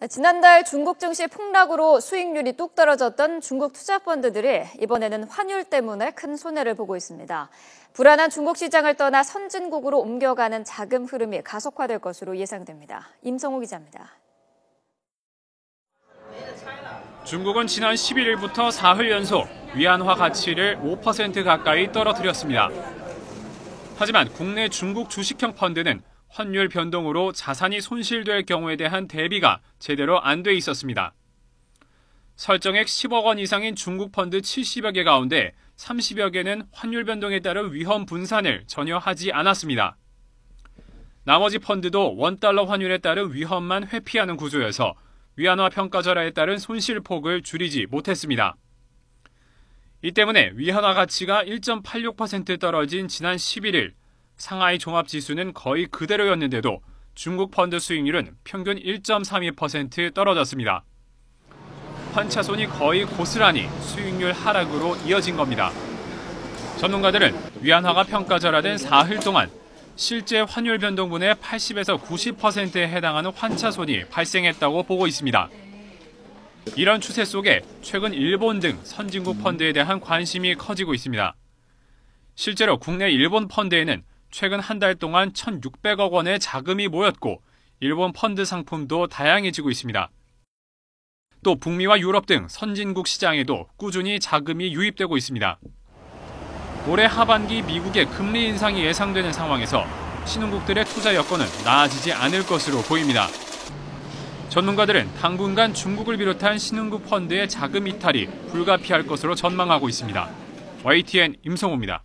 지난달 중국 증시 폭락으로 수익률이 뚝 떨어졌던 중국 투자펀드들이 이번에는 환율 때문에 큰 손해를 보고 있습니다. 불안한 중국 시장을 떠나 선진국으로 옮겨가는 자금 흐름이 가속화될 것으로 예상됩니다. 임성호 기자입니다. 중국은 지난 11일부터 사흘 연속 위안화 가치를 5% 가까이 떨어뜨렸습니다. 하지만 국내 중국 주식형 펀드는 환율 변동으로 자산이 손실될 경우에 대한 대비가 제대로 안 돼 있었습니다. 설정액 10억 원 이상인 중국 펀드 70여 개 가운데 30여 개는 환율 변동에 따른 위험 분산을 전혀 하지 않았습니다. 나머지 펀드도 원달러 환율에 따른 위험만 회피하는 구조여서 위안화 평가절하에 따른 손실폭을 줄이지 못했습니다. 이 때문에 위안화 가치가 1.86% 떨어진 지난 11일 상하이 종합지수는 거의 그대로였는데도 중국 펀드 수익률은 평균 1.32% 떨어졌습니다. 환차손이 거의 고스란히 수익률 하락으로 이어진 겁니다. 전문가들은 위안화가 평가절하된 사흘 동안 실제 환율 변동분의 80에서 90%에 해당하는 환차손이 발생했다고 보고 있습니다. 이런 추세 속에 최근 일본 등 선진국 펀드에 대한 관심이 커지고 있습니다. 실제로 국내 일본 펀드에는 최근 한 달 동안 1,600억 원의 자금이 모였고 일본 펀드 상품도 다양해지고 있습니다. 또 북미와 유럽 등 선진국 시장에도 꾸준히 자금이 유입되고 있습니다. 올해 하반기 미국의 금리 인상이 예상되는 상황에서 신흥국들의 투자 여건은 나아지지 않을 것으로 보입니다. 전문가들은 당분간 중국을 비롯한 신흥국 펀드의 자금 이탈이 불가피할 것으로 전망하고 있습니다. YTN 임성호입니다.